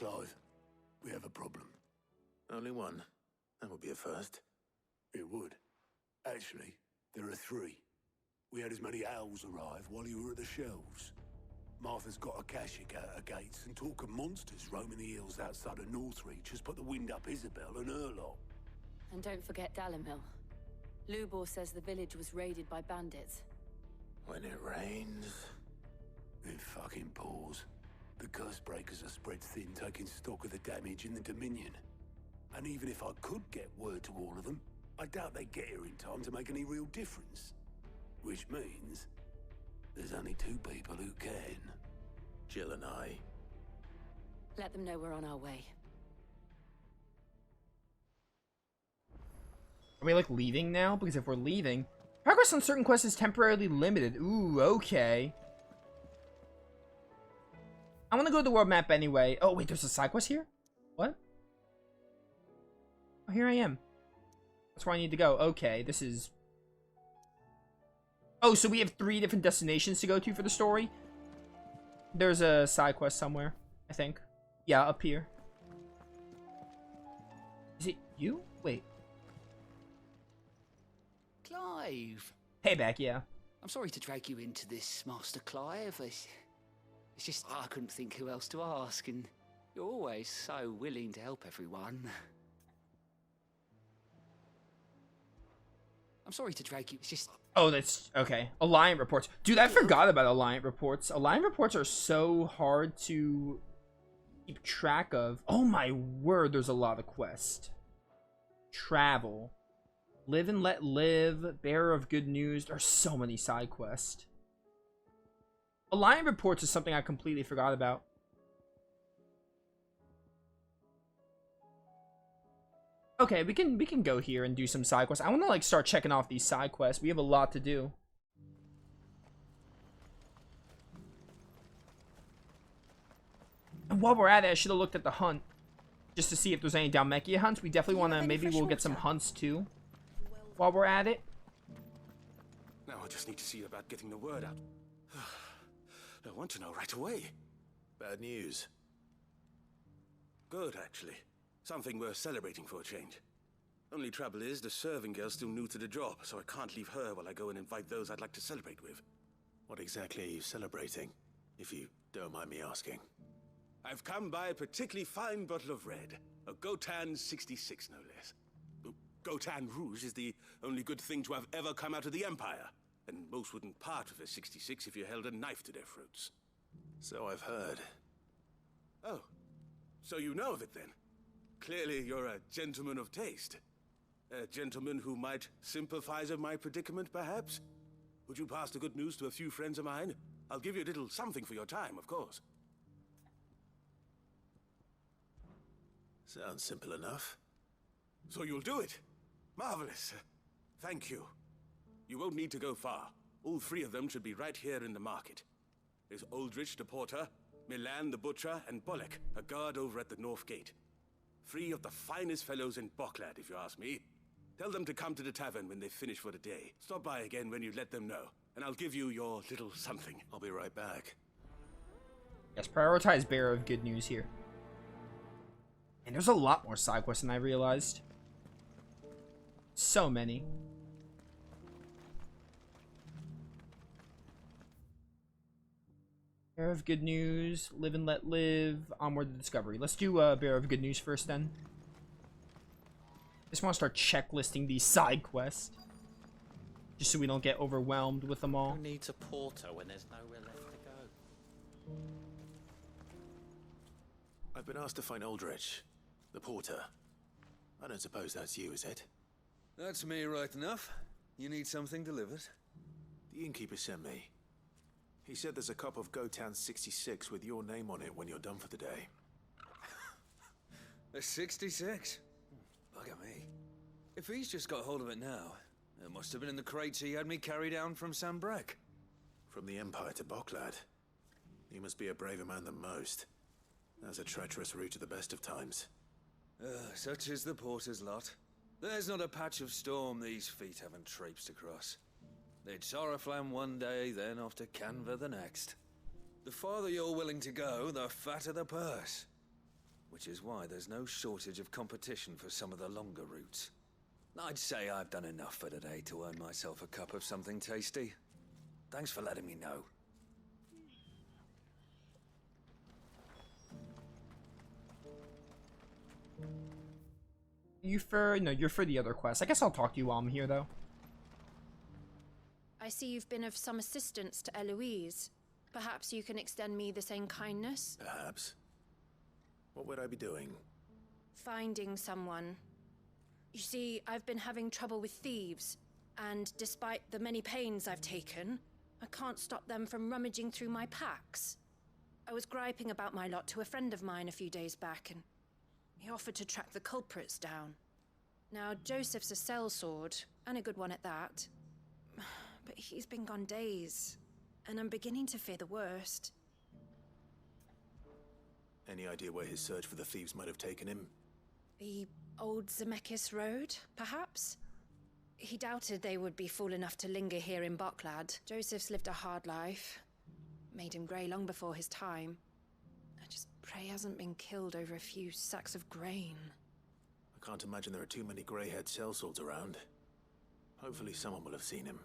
Clive. We have a problem. Only one. That would be a first. It would. Actually, there are three. We had as many owls arrive while you were at the shelves. Martha's got a Akashic out her gates, and talk of monsters roaming the hills outside of Northreach has put the wind up Isabel and her lot. And don't forget Dhalmekia. Lubor says the village was raided by bandits. When it rains... It fucking pours. The curse breakers are spread thin, taking stock of the damage in the Dominion. And even if I could get word to all of them, I doubt they'd get here in time to make any real difference. Which means... there's only two people who can. Jill and I. Let them know we're on our way. Are we, like, leaving now? Because if we're leaving... Progress on certain quests is temporarily limited. Ooh, okay. I want to go to the world map anyway. Oh, wait, there's a side quest here? What? Oh, here I am. That's where I need to go. Okay, this is... Oh, so we have 3 different destinations to go to for the story? There's a side quest somewhere, I think. Yeah, up here. Is it you? Wait. Clive! Hey, back, yeah. I'm sorry to drag you into this, Master Clive. It's just I couldn't think who else to ask, and you're always so willing to help everyone. I'm sorry to drag you, it's just... Oh, that's... Okay. Alliant reports. Dude, I forgot about Alliant reports. Alliant reports are so hard to keep track of. Oh my word, there's a lot of quests. Travel. Live and let live. Bearer of good news. There's so many side quests. Alliant reports is something I completely forgot about. Okay, we can go here and do some side quests. I want to like start checking off these side quests. We have a lot to do. And while we're at it, I should have looked at the hunt just to see if there's any Dhalmekia hunts. We definitely want to, maybe we'll get some hunts too while we're at it. Now I just need to see about getting the word out. I want to know right away. Bad news. Good, actually. Something worth celebrating for a change. Only trouble is, the serving girl's still new to the job, so I can't leave her while I go and invite those I'd like to celebrate with. What exactly are you celebrating, if you don't mind me asking? I've come by a particularly fine bottle of red. A Gotan 66, no less. Gotan Rouge is the only good thing to have ever come out of the Empire, and most wouldn't part with a 66 if you held a knife to their throats. So I've heard. Oh, so you know of it then? Clearly you're a gentleman of taste. A gentleman who might sympathize with my predicament, perhaps? Would you pass the good news to a few friends of mine? I'll give you a little something for your time, of course. Sounds simple enough. So you'll do it? Marvelous. Thank you. You won't need to go far. All 3 of them should be right here in the market. There's Aldrich the porter, Milan the butcher, and Bolek, a guard over at the north gate. 3 of the finest fellows in Boklad, if you ask me. Tell them to come to the tavern when they finish for the day. Stop by again when you let them know, and I'll give you your little something. I'll be right back. Yes, prioritize bearer of good news here. And there's a lot more side quests than I realized. So many. Bearer of good news, live and let live, onward to discovery. Let's do bearer of good news first then. Just want to start checklisting these side quests. Just so we don't get overwhelmed with them all. Who needs a porter when there's nowhere left to go? I've been asked to find Aldrich, the porter. I don't suppose that's you, is it? That's me right enough. You need something delivered? The innkeeper sent me. He said there's a cup of Gotan 66 with your name on it when you're done for the day. A 66? Bugger me. If he's just got hold of it now, it must have been in the crates he had me carry down from Sambrek. From the Empire to Boklad. He must be a braver man than most. That's a treacherous route at the best of times. Such is the porter's lot. There's not a patch of storm these feet haven't traipsed across. They'd Sorrowflam one day, then off to Canva the next. The farther you're willing to go, the fatter the purse. which is why there's no shortage of competition for some of the longer routes. I'd say I've done enough for today to earn myself a cup of something tasty. Thanks for letting me know. You're for the other quest. I guess I'll talk to you while I'm here, though. I see you've been of some assistance to Eloise. Perhaps you can extend me the same kindness? Perhaps. What would I be doing? Finding someone. You see, I've been having trouble with thieves, and despite the many pains I've taken, I can't stop them from rummaging through my packs. I was griping about my lot to a friend of mine a few days back, and he offered to track the culprits down. Now, Joseph's a sellsword, and a good one at that. But he's been gone days, and I'm beginning to fear the worst. Any idea where his search for the thieves might have taken him? The old Dhalmekia road, perhaps? He doubted they would be fool enough to linger here in Boklad. Joseph's lived a hard life. Made him grey long before his time. I just pray he hasn't been killed over a few sacks of grain. I can't imagine there are too many grey-haired sellswords around. Hopefully someone will have seen him.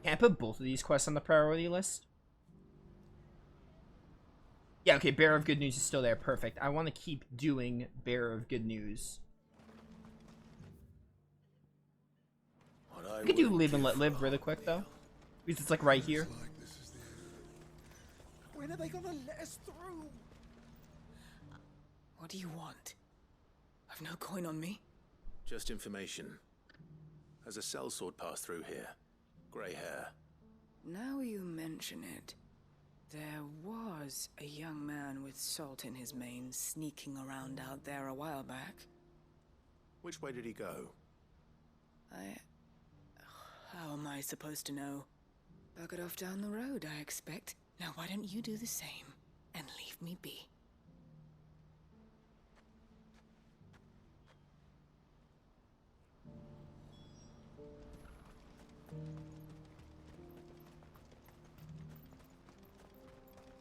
Can I put both of these quests on the priority list? Yeah, okay, Bearer of Good News is still there. Perfect. I want to keep doing Bearer of Good News. We could do Live and Let Live really quick, though. Because it's, like, right here. When are they gonna let us through? What do you want? I've no coin on me. Just information. Has a sellsword passed through here? Grey hair. Now you mention it. There was a young man with salt in his mane sneaking around out there a while back. Which way did he go? How am I supposed to know? Buggered off down the road, I expect. Now why don't you do the same and leave me be?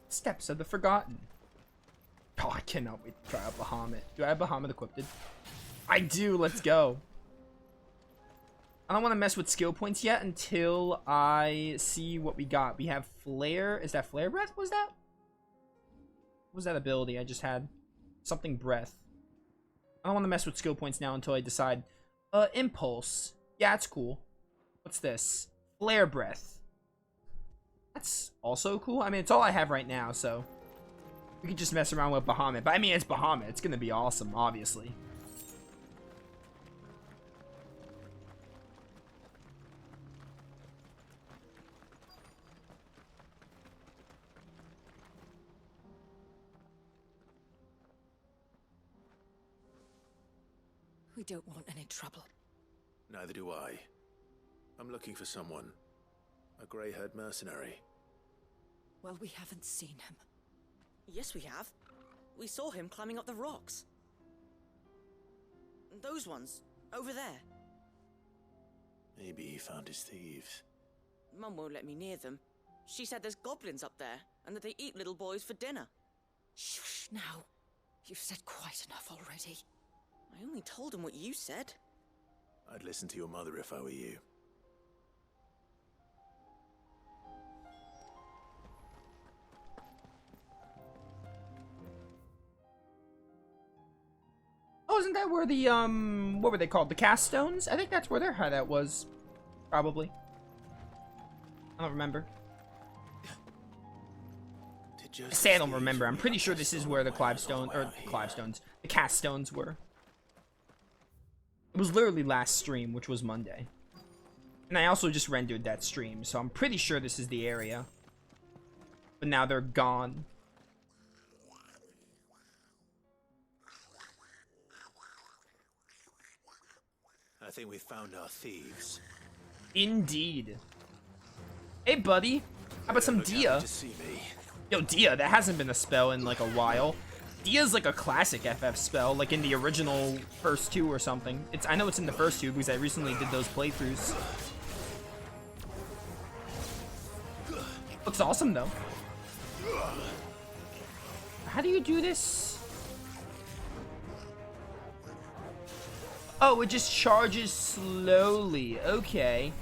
Steps of the Forgotten. Oh, I cannot wait to try out Bahamut. Do I have Bahamut equipped? I do, let's go. I don't want to mess with skill points yet until I see what we got. We have Flare. Is that Flare Breath? What was that ability I just had? Something Breath. I don't want to mess with skill points now until I decide. Impulse. Yeah, it's cool. What's this? Flare Breath. That's also cool. I mean, it's all I have right now, so we could just mess around with Bahamut. But I mean, it's Bahamut. It's gonna be awesome, obviously. We don't want any trouble. Neither do I. I'm looking for someone. A grey-haired mercenary. Well, we haven't seen him. Yes, we have. We saw him climbing up the rocks. Those ones, over there. Maybe he found his thieves. Mum won't let me near them. She said there's goblins up there, and that they eat little boys for dinner. Shush, now. You've said quite enough already. I only told him what you said. I'd listen to your mother if I were you. Oh, isn't that where the, what were they called? The cast stones? I think that's where their hideout was. Probably. I don't remember. I say I don't remember. I'm pretty sure this is where the the cast stones were. It was literally last stream, which was Monday. And I also just rendered that stream, so I'm pretty sure this is the area. But now they're gone. I think we found our thieves. Indeed. Hey, buddy. How about some Dia? Yo, Dia, that hasn't been a spell in like a while. Dia's like a classic FF spell, like in the original first two or something. I know it's in the first two because I recently did those playthroughs. Looks awesome though. How do you do this? Oh, it just charges slowly. Okay.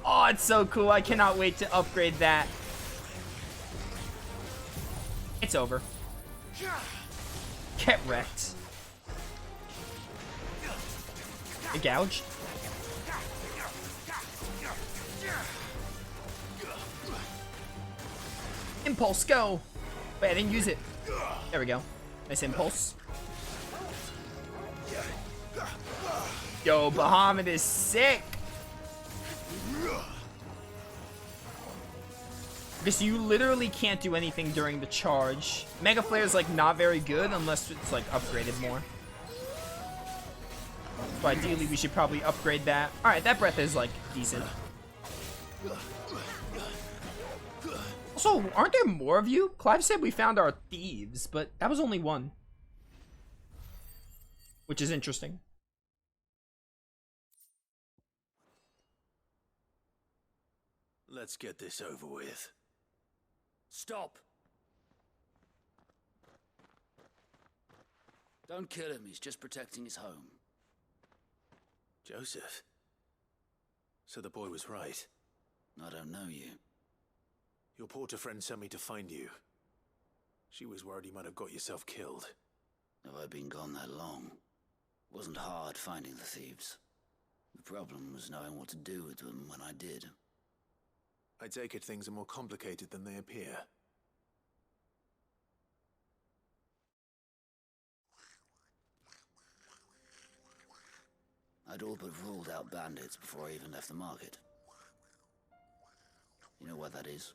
Oh, it's so cool. I cannot wait to upgrade that. It's over. Get wrecked. A gouge. Impulse, go! Wait, I didn't use it. There we go. Nice impulse. Yo, Bahamut is sick! Because you literally can't do anything during the charge. Mega Flare is like not very good unless it's like upgraded more. So ideally we should probably upgrade that. Alright, that breath is like decent. Also, aren't there more of you? Clive said we found our thieves, but that was only one. Which is interesting. Let's get this over with. Stop! Don't kill him, he's just protecting his home. Joseph? So the boy was right. I don't know you. Your porter friend sent me to find you. She was worried you might have got yourself killed. Have I been gone that long? Wasn't hard finding the thieves. The problem was knowing what to do with them when I did. I take it things are more complicated than they appear. I'd all but ruled out bandits before I even left the market. You know why that is?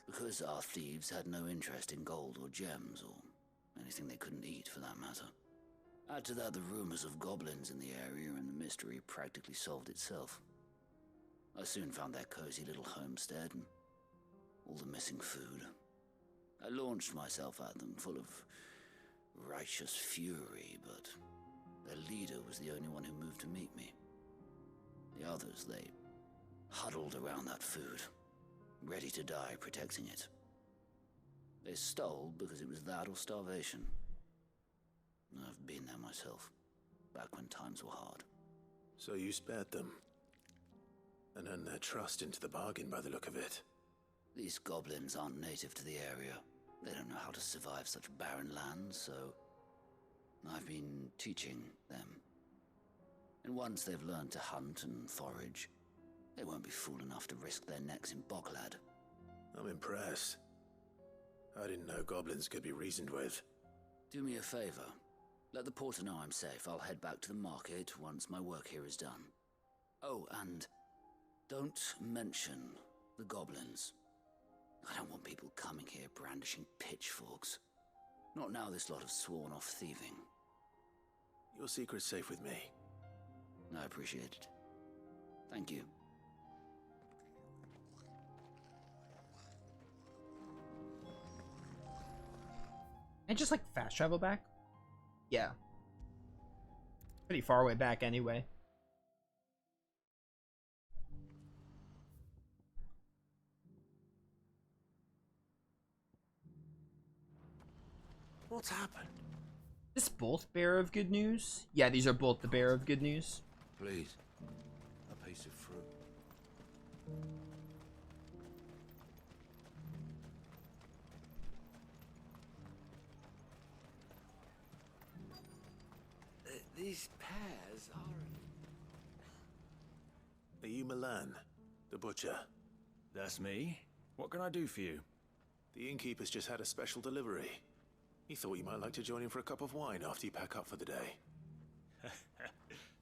Because our thieves had no interest in gold or gems or anything they couldn't eat for that matter. Add to that the rumors of goblins in the area and the mystery practically solved itself. I soon found their cozy little homestead and all the missing food. I launched myself at them full of righteous fury, but their leader was the only one who moved to meet me. The others, they huddled around that food, ready to die protecting it. They stole because it was that or starvation. I've been there myself, back when times were hard. So you spared them? And earned their trust into the bargain by the look of it. These goblins aren't native to the area. They don't know how to survive such barren lands, so I've been teaching them. And once they've learned to hunt and forage, they won't be fool enough to risk their necks in Boklad. I'm impressed. I didn't know goblins could be reasoned with. Do me a favor. Let the porter know I'm safe. I'll head back to the market once my work here is done. Oh, and don't mention the goblins. I don't want people coming here brandishing pitchforks. Not now this lot have sworn off thieving. Your secret's safe with me. I appreciate it. Thank you. And just like fast travel back? Yeah. Pretty far away back anyway. What's happened? Is this both bearer of good news? Yeah, these are both the bearer of good news. Please, a piece of fruit. These pears Are you Milan, the butcher? That's me. What can I do for you? The innkeeper's just had a special delivery. He thought you might like to join him for a cup of wine after you pack up for the day.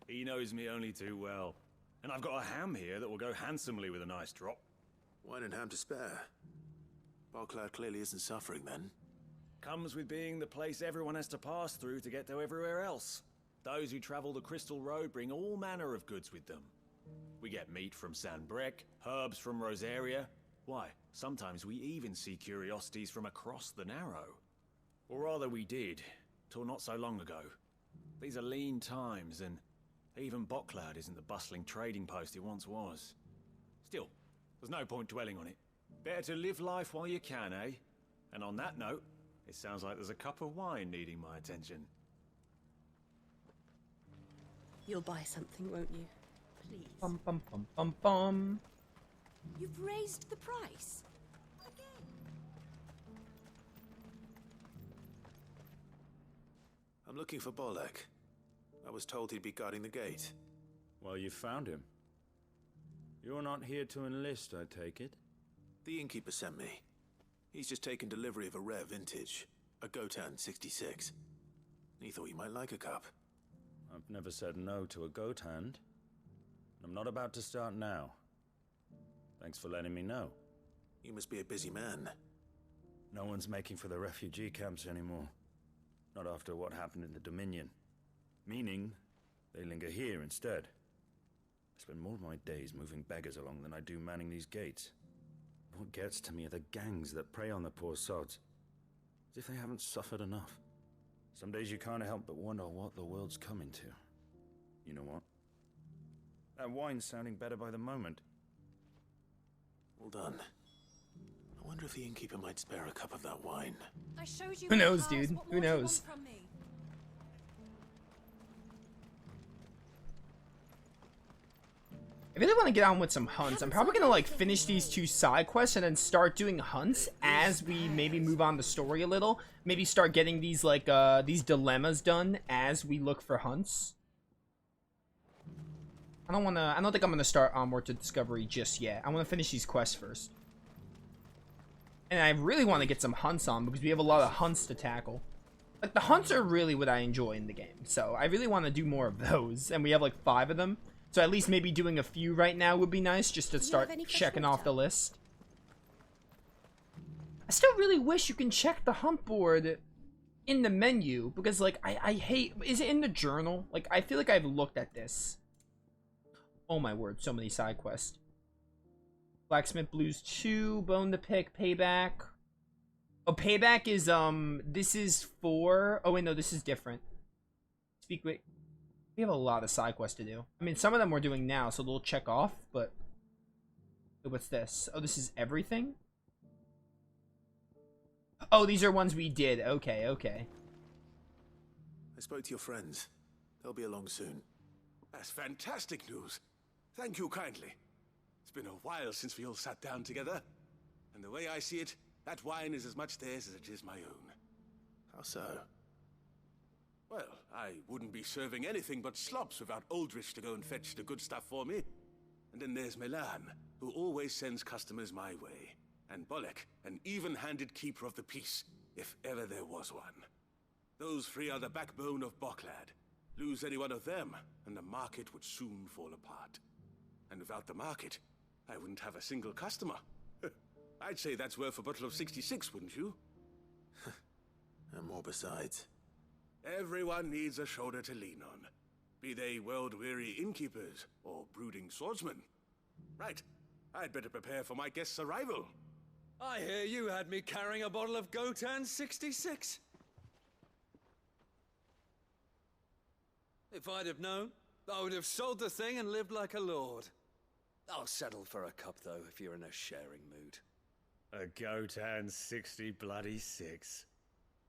He knows me only too well. And I've got a ham here that will go handsomely with a nice drop. Wine and ham to spare. Boklad clearly isn't suffering then. Comes with being the place everyone has to pass through to get to everywhere else. Those who travel the Crystal Road bring all manner of goods with them. We get meat from Sanbrek, herbs from Rosaria. Why, sometimes we even see curiosities from across the Narrow. Or rather we did, till not so long ago. These are lean times, and even Boklad isn't the bustling trading post it once was. Still, There's no point dwelling on it. Better to live life while you can, eh? And on that note, it sounds like there's a cup of wine needing my attention. You'll buy something, won't you? Please. Bum bum bum bum bum. You've raised the price. I'm looking for Bolek. I was told he'd be guarding the gate. Well, you found him. You're not here to enlist, I take it? The innkeeper sent me. He's just taken delivery of a rare vintage, a Gotan 66. He thought you might like a cup. I've never said no to a goat hand. I'm not about to start now. Thanks for letting me know. You must be a busy man. No one's making for the refugee camps anymore. Not after what happened in the Dominion. Meaning, they linger here instead. I spend more of my days moving beggars along than I do manning these gates. What gets to me are the gangs that prey on the poor sods. As if they haven't suffered enough. Some days you can't help but wonder what the world's coming to. You know what? That wine's sounding better by the moment. Well done. I wonder if the innkeeper might spare a cup of that wine. I showed you. Who knows, dude? Who knows? I really want to get on with some hunts. I'm probably gonna like finish these 2 side quests and then start doing hunts as we maybe move on the story a little. Maybe start getting these like these dilemmas done as we look for hunts. I don't think I'm gonna start Onward to Discovery just yet. I want to finish these quests first. And I really want to get some hunts on because we have a lot of hunts to tackle. Like the hunts are really what I enjoy in the game. So I really want to do more of those. And we have like 5 of them. So at least maybe doing a few right now would be nice, just to start checking off the list. I still really wish you can check the hunt board in the menu, because like I hate, is it in the journal? Like I feel like I've looked at this. Oh my word, so many side quests. Blacksmith Blues 2, Bone to Pick, Payback. Oh, Payback is this is 4. Oh wait, no, this is different. Speak with. We have a lot of side quests to do. I mean, some of them we're doing now, so they'll check off, but... What's this? Oh, this is everything? Oh, these are ones we did. Okay, okay. I spoke to your friends. They'll be along soon. That's fantastic news. Thank you kindly. It's been a while since we all sat down together. And the way I see it, that wine is as much theirs as it is my own. How so? Well, I wouldn't be serving anything but slops without Aldrich to go and fetch the good stuff for me. And then there's Milan, who always sends customers my way. And Bolek, an even-handed keeper of the peace, if ever there was one. Those 3 are the backbone of Boklad. Lose any one of them, and the market would soon fall apart. And without the market, I wouldn't have a single customer. I'd say that's worth a bottle of 66, wouldn't you? And more besides. Everyone needs a shoulder to lean on. Be they world-weary innkeepers or brooding swordsmen. Right. I'd better prepare for my guest's arrival. I hear you had me carrying a bottle of Gotan 66. If I'd have known, I would have sold the thing and lived like a lord. I'll settle for a cup, though, if you're in a sharing mood. A Gotan 60 bloody 6.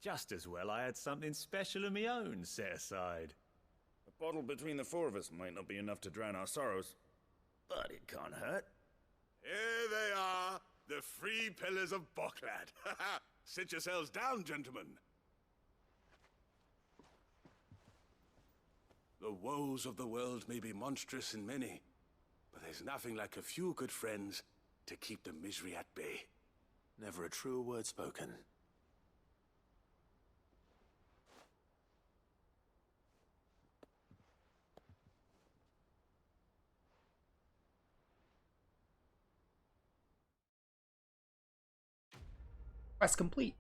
Just as well I had something special of my own set aside. A bottle between the 4 of us might not be enough to drown our sorrows, but it can't hurt. Here they are, the 3 pillars of Boklad. Sit yourselves down, gentlemen. The woes of the world may be monstrous in many, but there's nothing like a few good friends to keep the misery at bay. Never a truer word spoken. Quest complete.